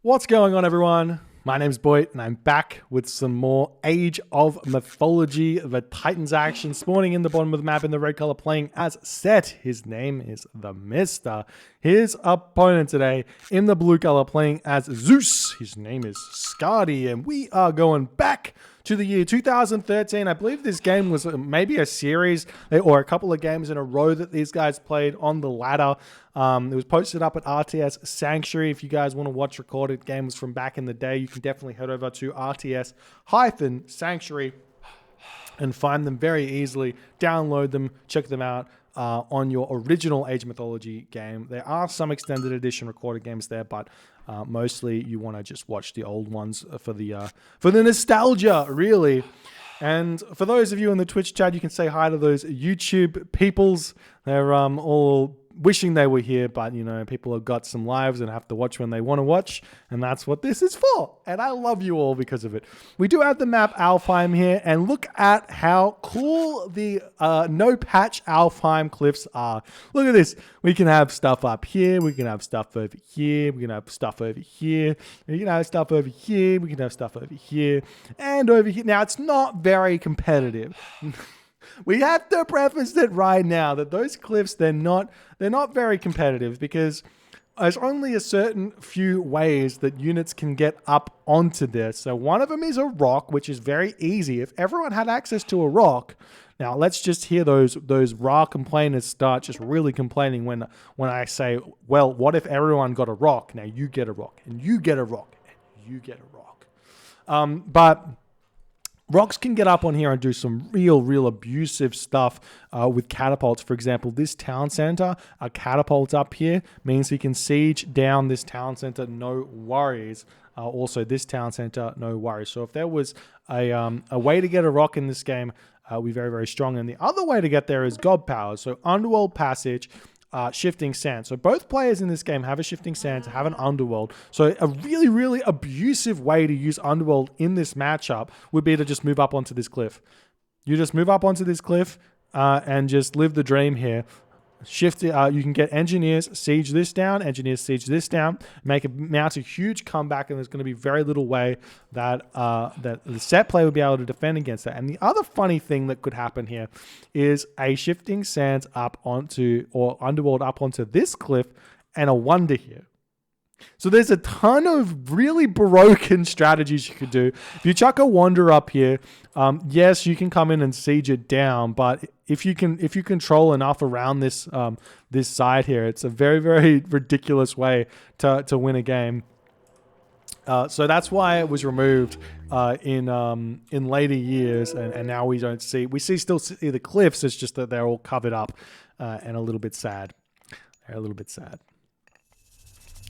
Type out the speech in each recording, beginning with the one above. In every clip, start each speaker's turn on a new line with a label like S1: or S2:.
S1: What's going on, everyone? My name's Boyd, and I'm back with some more Age of Mythology. The Titans action spawning in the bottom of the map in the red color, playing as Set. His name is TheMista. His opponent today in the blue color, playing as Zeus. His name is Skady, and we are going back to the year 2013. I believe this game was maybe a series or a couple of games in a row that these guys played on the ladder. It was posted up at RTS Sanctuary. If you guys want to watch recorded games from back in the day, you can definitely head over to RTS-Sanctuary and find them very easily. Download them, check them out on your original Age of Mythology game. There are some extended edition recorded games there, but mostly you want to just watch the old ones for the nostalgia, really. And for those of you in the Twitch chat, you can say hi to those YouTube peoples. They're all wishing they were here, but you know, people have got some lives and have to watch when they want to watch, and that's what this is for. And I love you all because of it. We do have the map Alfheim here, and look at how cool the no patch Alfheim Cliffs are. Look at this. We can have stuff up here, we can have stuff over here, we can have stuff over here, we can have stuff over here, we can have stuff over here, and over here. Now, it's not very competitive. We have to preface it right now that those cliffs, they're not very competitive, because there's only a certain few ways that units can get up onto this. So one of them is a rock, which is very easy. If everyone had access to a rock, now let's just hear those raw complainers start just really complaining when I say, well, what if everyone got a rock? Now you get a rock, and you get a rock, and you get a rock. But rocks can get up on here and do some real abusive stuff with catapults. For example, this town center, a catapult up here means he can siege down this town center, no worries. Also, this town center, no worries. So if there was a way to get a rock in this game, we're very strong. And the other way to get there is God powers. So Underworld Passage, shifting sand. So both players in this game have a shifting sand, have an underworld. So a really abusive way to use underworld in this matchup would be to just move up onto this cliff. You just move up onto this cliff and just live the dream here. Shift. You can get engineers siege this down, mount a huge comeback, and there's going to be very little way that that the set player will be able to defend against that. And the other funny thing that could happen here is a shifting sands up onto, or underworld up onto this cliff, and a wonder here. So there's a ton of really broken strategies you could do. If you chuck a wander up here, yes, you can come in and siege it down, but if you control enough around this this side here, it's a very ridiculous way to win a game. So that's why it was removed in later years, and now we still see the cliffs. It's just that they're all covered up and a little bit sad. They're a little bit sad.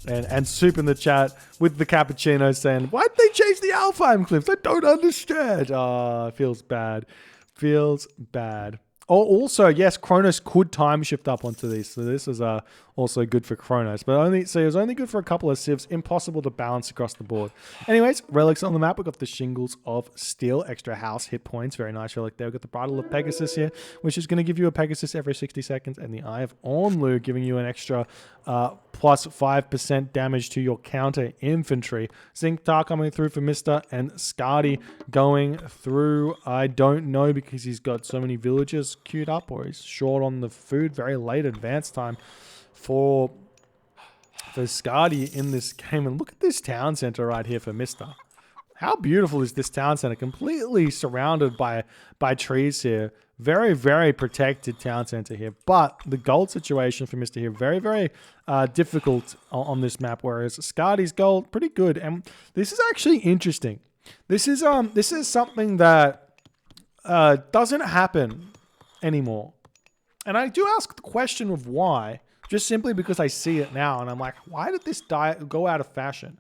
S1: And Soup in the chat with the cappuccino saying, why'd they change the Alfheim Cliffs? I don't understand. Feels bad. Feels bad. Oh, also, yes, Kronos could time shift up onto these. So this is also good for Kronos. But it was only good for a couple of civs. Impossible to balance across the board. Anyways, relics on the map. We've got the Shingles of Steel. Extra house hit points. Very nice relic there. We've got the Bridle of Pegasus here, which is going to give you a Pegasus every 60 seconds. And the Eye of Ormlu giving you an extra plus 5% damage to your counter infantry. Zinc Tar coming through for Mr. and Skady going through. I don't know, because he's got so many villagers queued up, or he's short on the food. Very late advance time for Skady in this game. And look at this town center right here for Mr. How beautiful is this town center? Completely surrounded by trees here. Very protected town center here. But the gold situation for Mr. here, very difficult on this map, whereas Skady's gold, pretty good. And this is actually interesting. This is something that doesn't happen anymore. And I do ask the question of why, just simply because I see it now, and I'm like, why did this go out of fashion?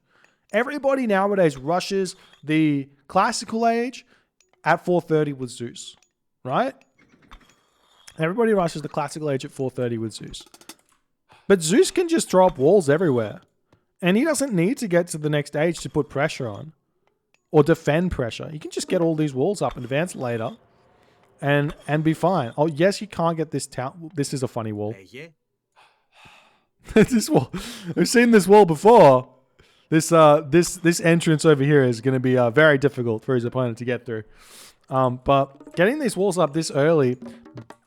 S1: Everybody nowadays rushes the classical age at 430 with Zeus, right? Everybody rushes the classical age at 430 with Zeus. But Zeus can just throw up walls everywhere, and he doesn't need to get to the next age to put pressure on or defend pressure. He can just get all these walls up and advance later and be fine. Oh, yes, you can't get this town. This is a funny wall. This wall. We've seen this wall before. This entrance over here is going to be very difficult for his opponent to get through. But getting these walls up this early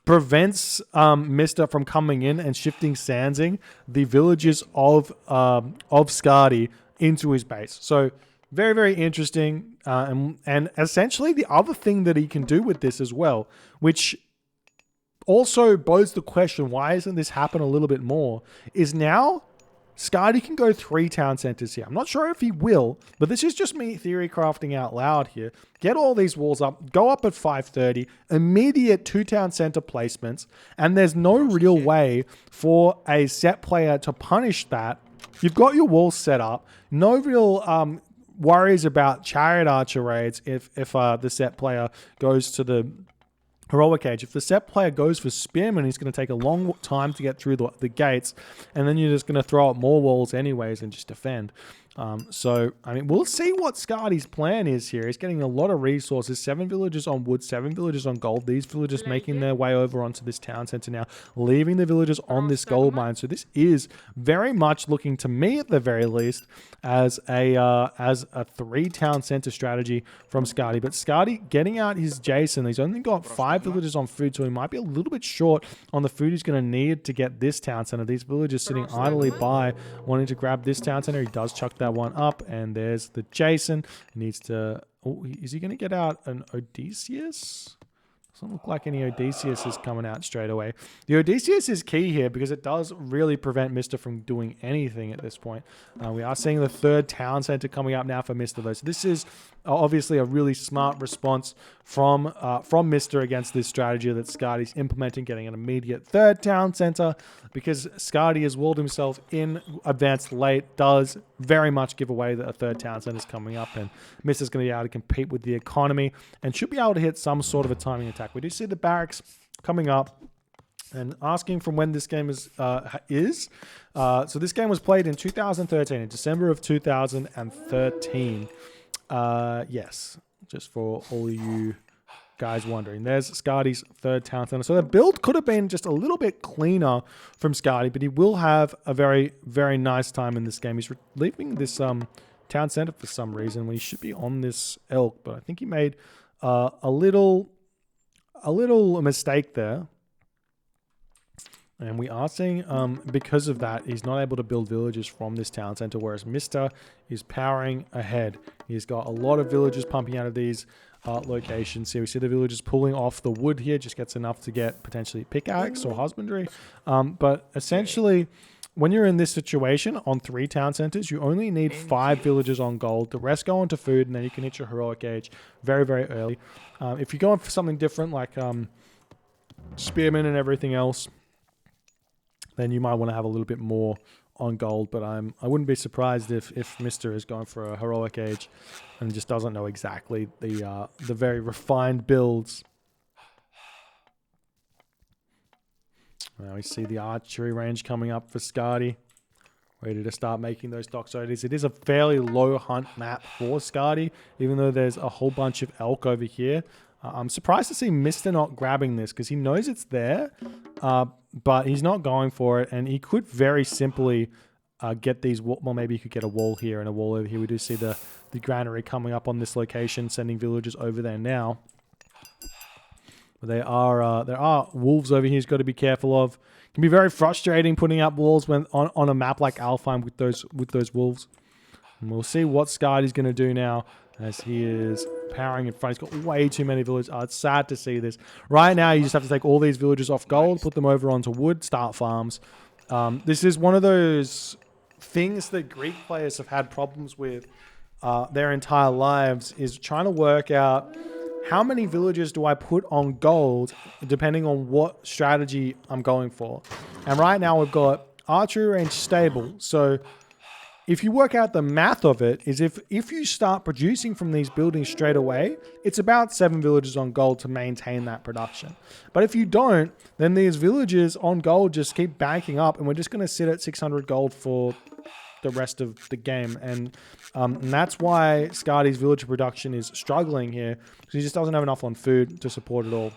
S1: prevents Mista from coming in and shifting Sansing the villages of Skady into his base. So very, very interesting. And essentially the other thing that he can do with this as well, which also bodes the question, why isn't this happen a little bit more, is now Skady can go 3 town centers here. I'm not sure if he will, but this is just me theory crafting out loud here. Get all these walls up, go up at 530, immediate 2 town center placements, and there's no real way for a set player to punish that. You've got your walls set up, no real worries about chariot archer raids if the set player goes to the heroic age. If the set player goes for spearman, he's going to take a long time to get through the gates, and then you're just going to throw up more walls anyways and just defend. So, I mean, we'll see what Skady's plan is here. He's getting a lot of resources, 7 villagers on wood, 7 villagers on gold. These villagers making their way over onto this town center now, leaving the villagers on this gold mine. So this is very much looking to me, at the very least, as a 3 town center strategy from Skady. But Skady getting out his Jason, he's only got 5 villagers on food, so he might be a little bit short on the food he's going to need to get this town center. These villagers sitting idly by, wanting to grab this town center. He does chuck that one up, and there's the Jason. He needs to... Oh, is he going to get out an Odysseus? Doesn't look like any Odysseus is coming out straight away. The Odysseus is key here because it does really prevent Mista from doing anything at this point. We are seeing the 3rd town center coming up now for Mista, though. So this is obviously a really smart response from Mista against this strategy that Skady's implementing, getting an immediate 3rd town center, because Skady has walled himself in, advanced late, does very much give away that a 3rd town center is coming up, and Mista's going to be able to compete with the economy and should be able to hit some sort of a timing attack. We do see the barracks coming up and asking from when this game is. So this game was played in 2013, in December of 2013. Yes, just for all of you guys wondering. There's Skady's 3rd town center. So the build could have been just a little bit cleaner from Skady, but he will have a very, very nice time in this game. He's leaving this town center for some reason when he should be on this elk, but I think he made a little mistake there. And we are seeing, because of that, he's not able to build villages from this town center, whereas Mista is powering ahead. He's got a lot of villagers pumping out of these locations here. We see the villagers pulling off the wood here, just gets enough to get potentially pickaxe or husbandry. But essentially, when you're in this situation on 3 town centers, you only need 5 villagers on gold. The rest go into food, and then you can hit your heroic age very, very early. If you're going for something different, like spearmen and everything else, then you might want to have a little bit more on gold. But I wouldn't be surprised if Mista is going for a heroic age and just doesn't know exactly the very refined builds. Now we see the archery range coming up for Skady, ready to start making those doxodies. It is a fairly low hunt map for Skady, even though there's a whole bunch of elk over here. I'm surprised to see Mista not grabbing this because he knows it's there, but he's not going for it, and he could very simply get these... Well, maybe he could get a wall here and a wall over here. We do see the granary coming up on this location, sending villagers over there now. But there are wolves over here he's got to be careful of. It can be very frustrating putting up walls when on a map like Alfheim with those wolves. And we'll see what Skady's going to do now as he is powering in front. He's got way too many villagers. Oh, it's sad to see this. Right now, you just have to take all these villagers off gold, put them over onto wood, start farms. This is one of those things that Greek players have had problems with their entire lives, is trying to work out how many villagers do I put on gold depending on what strategy I'm going for. And right now, we've got archery range stable. So if you work out the math of it, is if you start producing from these buildings straight away, it's about 7 villagers on gold to maintain that production. But if you don't, then these villagers on gold just keep banking up, and we're just going to sit at 600 gold for the rest of the game. And that's why Skady's villager production is struggling here, because he just doesn't have enough on food to support it all.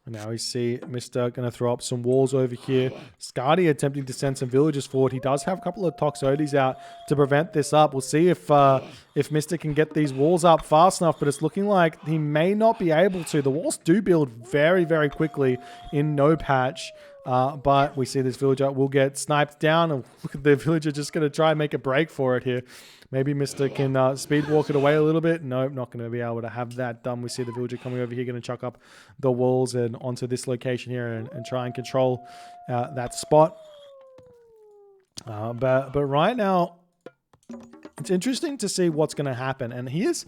S1: And now we see Mr. going to throw up some walls over here. Skady attempting to send some villagers forward. He does have a couple of Toxotes out to prevent this up. We'll see if Mr. can get these walls up fast enough, but it's looking like he may not be able to. The walls do build very, very quickly in no patch. But we see this villager will get sniped down. And look at the villager just going to try and make a break for it here. Maybe Mr. can speed walk it away a little bit. Nope, not going to be able to have that done. We see the villager coming over here, going to chuck up the walls and onto this location here and try and control that spot. But right now, it's interesting to see what's going to happen. And here's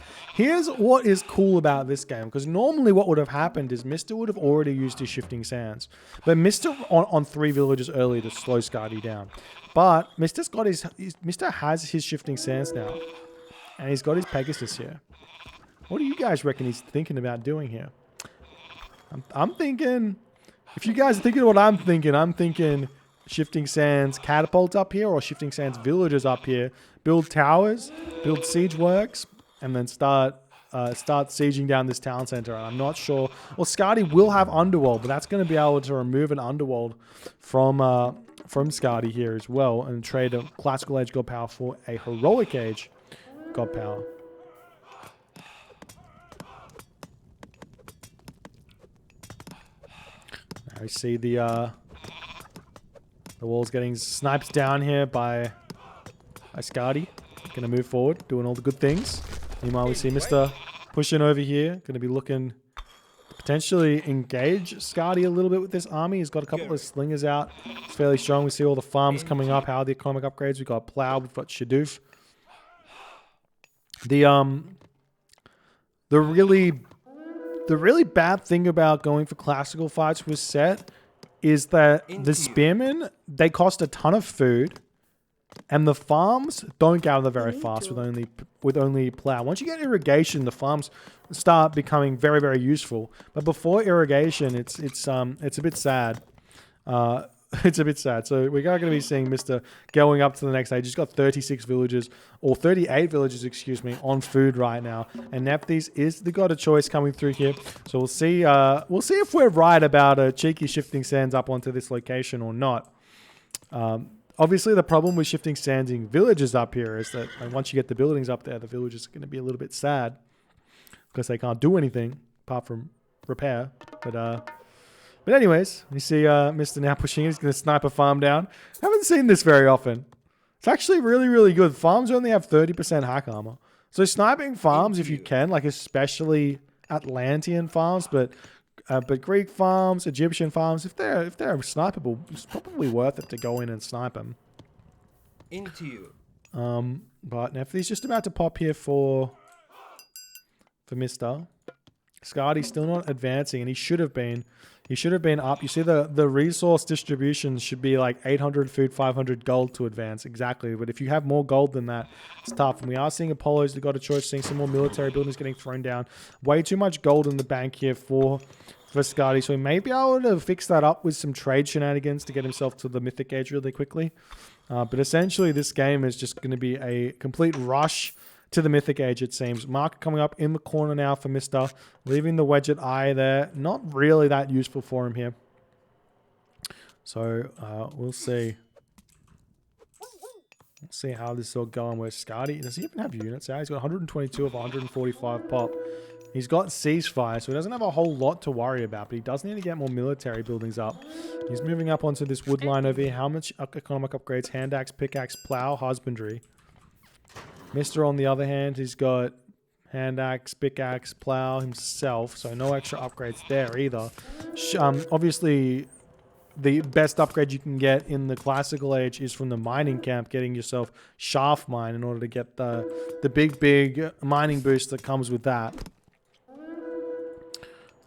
S1: what is cool about this game. Because normally what would have happened is Mr. would have already used his Shifting Sands. But Mr. on 3 villagers early to slow Skady down. But Mr. has his Shifting Sands now. And he's got his Pegasus here. What do you guys reckon he's thinking about doing here? I'm thinking... If you guys are thinking what I'm thinking Shifting Sands catapult up here or Shifting Sands villagers up here. Build towers, build siege works, and then start sieging down this town center. And I'm not sure. Well, Skady will have Underworld, but that's going to be able to remove an Underworld from Skady here as well and trade a Classical Age God Power for a Heroic Age God Power. Now we see the walls getting sniped down here by Skady. Going to move forward, doing all the good things. Meanwhile, we see Mr. pushing over here. Going to be looking to potentially engage Skady a little bit with this army. He's got a couple of slingers out. It's fairly strong. We see all the farms coming up. How are the economic upgrades? We've got Plow. We've got Shadoof. The really bad thing about going for classical fights with set is that the spearmen, they cost a ton of food. And the farms don't gather very fast with only plow. Once you get irrigation, the farms start becoming very, very useful. But before irrigation, it's a bit sad. It's a bit sad. So we're going to be seeing Mr. going up to the next stage. He's got 36 villages, or 38 villages, excuse me, on food right now. And Nephthys is the god of choice coming through here. So we'll see if we're right about a cheeky Shifting Sands up onto this location or not. Obviously, the problem with Shifting Sanding villages up here is that once you get the buildings up there, the villagers are going to be a little bit sad because they can't do anything apart from repair. But anyways, you see Mr. now pushing in. He's going to snipe a farm down. Haven't seen this very often. It's actually really, really good. Farms only have 30% hack armor. So sniping farms if you can, like especially Atlantean farms, but Greek farms, Egyptian farms, if they're snipeable, it's probably worth it to go in and snipe them.
S2: Into you.
S1: But Nephthys just about to pop here for Mr. Skady's still not advancing, and he should have been. He should have been up. You see the resource distribution should be like 800 food, 500 gold to advance. Exactly. But if you have more gold than that, it's tough. And we are seeing Apollo's the god of choice, seeing some more military buildings getting thrown down. Way too much gold in the bank here for Skady. So he may be able to fix that up with some trade shenanigans to get himself to the Mythic Age really quickly. But essentially, this game is just going to be a complete rush to the Mythic Age, it seems. Mark coming up in the corner now for Mr. Leaving the Wedget Eye there. Not really that useful for him here. So, we'll see. We'll see how this is all going with Skady. Does he even have units out? He's got 122 of 145 pop. He's got Ceasefire, so he doesn't have a whole lot to worry about, but he does need to get more military buildings up. He's moving up onto this wood line over here. How much economic upgrades? Hand axe, pickaxe, plow, husbandry. Mr. on the other hand, he's got hand axe, pickaxe, plow himself, so no extra upgrades there either. Obviously, the best upgrade you can get in the classical age is from the mining camp, getting yourself shaft mine in order to get the big mining boost that comes with that.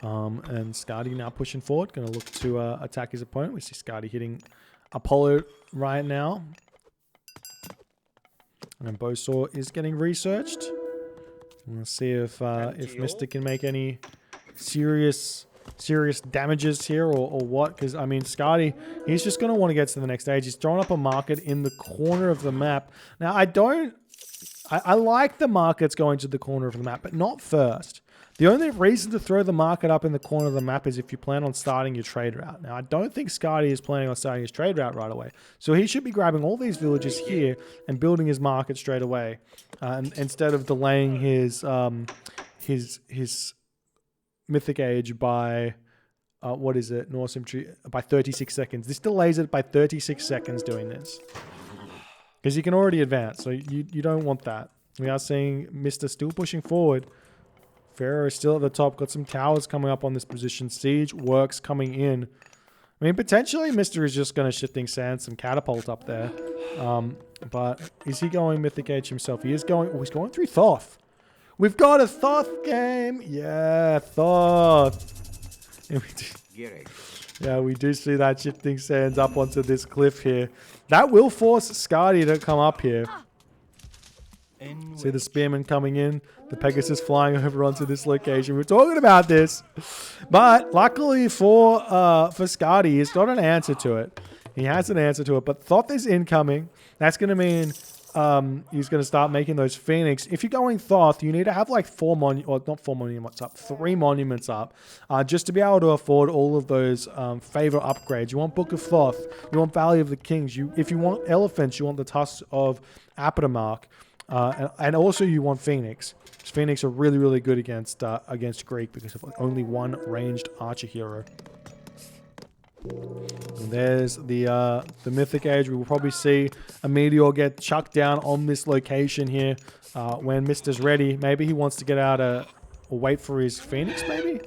S1: And Skady now pushing forward, going to look to attack his opponent. We see Skady hitting Apollo right now. And Bowsaw is getting researched. We'll see if Mr. can make any serious damages here or what. Because, I mean, Skady, he's just going to want to get to the next stage. He's throwing up a market in the corner of the map. Now, I like the markets going to the corner of the map, but not first. The only reason to throw the market up in the corner of the map is if you plan on starting your trade route. Now, I don't think Skady is planning on starting his trade route right away. So he should be grabbing all these villages here and building his market straight away, instead of delaying his Mythic Age by... what is it? North Symmetry by 36 seconds. This delays it by 36 seconds doing this. Because you can already advance, so you don't want that. We are seeing Mr. still pushing forward. Pharaoh is still at the top. Got some towers coming up on this position. Siege works coming in. I mean, potentially Mr. is just going to shifting sand some catapult up there. But is he going Mythic Age himself? He is going... Oh, he's going through Thoth. We've got a Thoth game. Yeah, Thoth. Yeah, we do see that shifting sands up onto this cliff here. That will force Skady to come up here. See the spearmen coming in. The Pegasus flying over onto this location. We're talking about this. But luckily for Skady, he's got an answer to it. He has an answer to it. But Thoth is incoming. That's going to mean... he's going to start making those Phoenix. If you're going Thoth, you need to have like 3 monuments up, just to be able to afford all of those favor upgrades. You want Book of Thoth, you want Valley of the Kings. If you want elephants, you want the Tusks of Apatomark, and also you want Phoenix. Phoenix are really, really good against Greek because of only one ranged archer hero. And there's the Mythic Age. We will probably see a meteor get chucked down on this location here when Mister's ready. Maybe he wants to get out or wait for his Phoenix, maybe?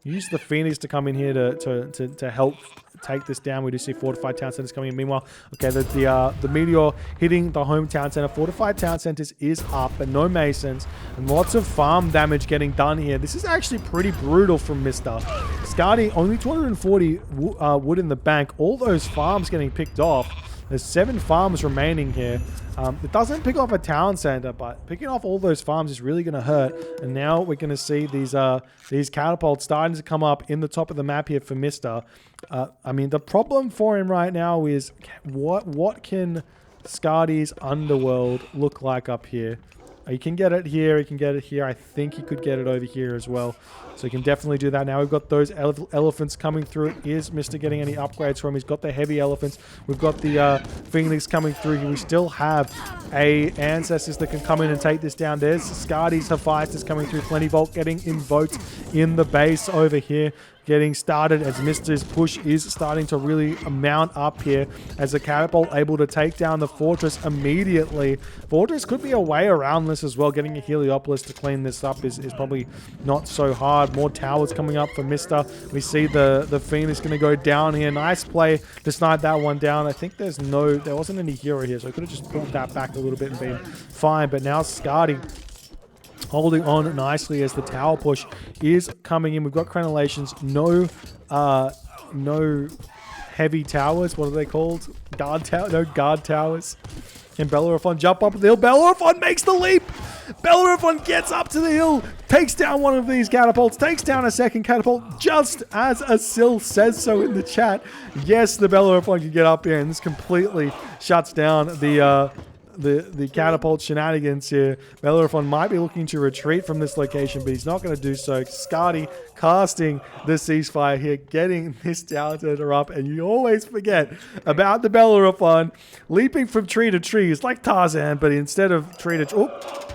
S1: Use the Phoenix to come in here to help take this down. We do see fortified town centers coming in. Meanwhile, okay, the meteor hitting the hometown center. Fortified town centers is up, but no masons, and lots of farm damage getting done here. This is actually pretty brutal from Mr. Skady, only 240 wood in the bank. All those farms getting picked off. There's 7 farms remaining here. It doesn't pick off a town center, but picking off all those farms is really going to hurt. And now we're going to see these catapults starting to come up in the top of the map here for Mr. I mean, the problem for him right now is what can Skady's underworld look like up here? He can get it here. He can get it here. I think he could get it over here as well. So he can definitely do that. Now we've got those elephants coming through. Is Mr. getting any upgrades from him? He's got the heavy elephants. We've got the Phoenix coming through here. We still have ancestors that can come in and take this down. There's Skady's Hephaestus coming through. Plentyvolt getting invoked in the base over here. Getting started as Mr's push is starting to really mount up here as the catapult able to take down the fortress immediately. Fortress could be a way around this as well. Getting a Heliopolis to clean this up is probably not so hard. More towers coming up for Mr. We see the Phoenix going to go down here. Nice play to snipe that one down. I think there wasn't any hero here, so I could have just pulled that back a little bit and been fine. But now Skady holding on nicely as the tower push is coming in. We've got crenellations, no heavy towers. What are they called? No guard towers. Can Bellerophon jump up the hill? Bellerophon makes the leap! Bellerophon gets up to the hill, takes down one of these catapults, takes down a second catapult, just as Asil says so in the chat. Yes, the Bellerophon can get up here, and this completely shuts down the catapult shenanigans here. Bellerophon might be looking to retreat from this location, but he's not going to do so. Skady casting the ceasefire here, getting this tower center up, and you always forget about the Bellerophon leaping from tree to tree. It's like Tarzan, but instead of tree to tree... Oh!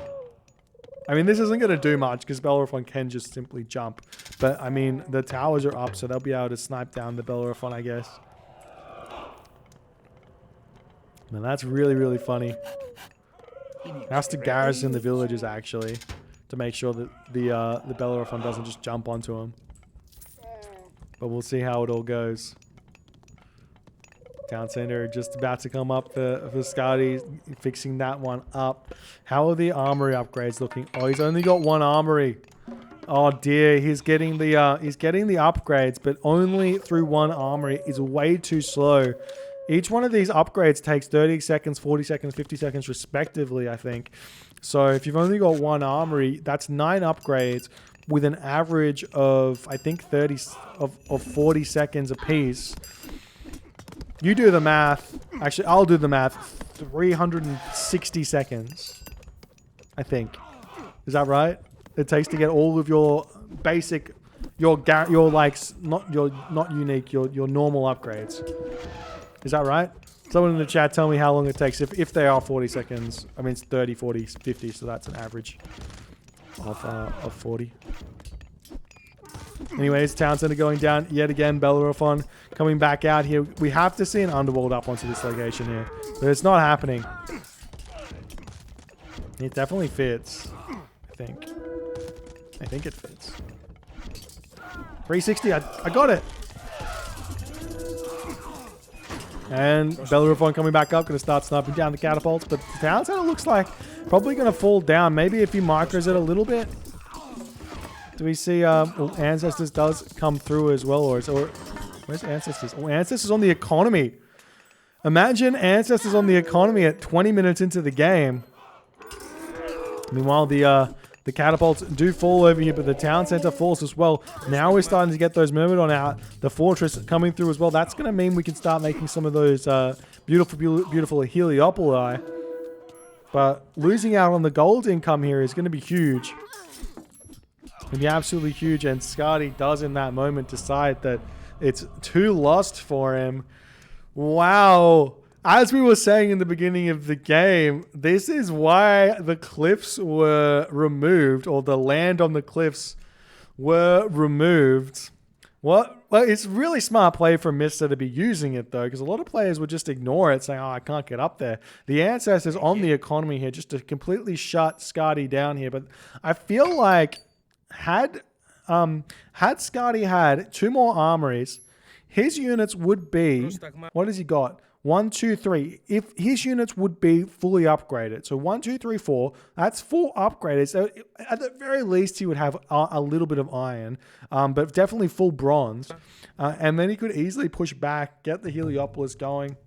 S1: I mean, this isn't going to do much because Bellerophon can just simply jump. But, I mean, the towers are up, so they'll be able to snipe down the Bellerophon, I guess. Now that's really, really funny. Has to garrison the villages, actually, to make sure that the Bellerophon doesn't just jump onto him. But we'll see how it all goes. Town center just about to come up for Skady, fixing that one up. How are the armory upgrades looking? Oh, he's only got 1 armory. Oh dear, he's getting the upgrades, but only through 1 armory is way too slow. Each one of these upgrades takes 30 seconds, 40 seconds, 50 seconds respectively, I think. So if you've only got 1 armory, that's 9 upgrades with an average of, I think, 40 seconds a piece. You do the math. Actually, I'll do the math. 360 seconds, I think. Is that right? it takes to get all of your basic, your like not unique, your normal upgrades. Is that right? Someone in the chat tell me how long it takes if they are 40 seconds. I mean, it's 30, 40, 50, so that's an average of 40. Anyways, Town Center going down yet again. Bellerophon coming back out here. We have to see an Underworld up onto this location here, but it's not happening. It definitely fits, I think. I think it fits. 360, I got it. And Bellerophon coming back up, going to start sniping down the catapults, but the Town Center looks like probably going to fall down. Maybe if he micros it a little bit. Do we see Ancestors does come through as well, or where's Ancestors? Oh, Ancestors on the economy. Imagine Ancestors on the economy at 20 minutes into the game. Meanwhile, the catapults do fall over here, but the Town Center falls as well. Now we're starting to get those Myrmidon out. The Fortress coming through as well. That's going to mean we can start making some of those beautiful Heliopoli. But losing out on the gold income here is going to be huge. It'd be absolutely huge, and Skady does in that moment decide that it's too lost for him. Wow. As we were saying in the beginning of the game, this is why the cliffs were removed, or the land on the cliffs were removed. Well, it's really smart play from Mista to be using it, though, because a lot of players would just ignore it, saying, oh, I can't get up there. The Ancestors on the economy here just to completely shut Skady down here. But I feel like had Skady had 2 more armories, his units would be, what has he got? 1, 2, 3. If his units would be fully upgraded. So 1, 2, 3, 4. That's 4 upgraded. So at the very least, he would have a little bit of iron, but definitely full bronze. And then he could easily push back, get the Heliopolis going.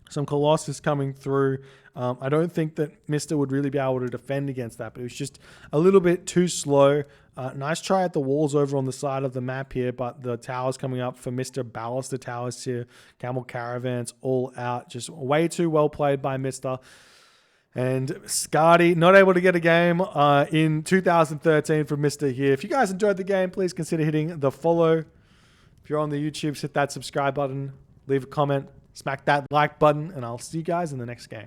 S1: Some Colossus coming through. I don't think that Mista would really be able to defend against that, but it was just a little bit too slow. Nice try at the walls over on the side of the map here, but the towers coming up for Mista. Baluster towers here. Camel caravans all out. Just way too well played by Mista. And Skady not able to get a game in 2013 from Mista here. If you guys enjoyed the game, please consider hitting the follow. If you're on the YouTube, hit that subscribe button. Leave a comment. Smack that like button, and I'll see you guys in the next game.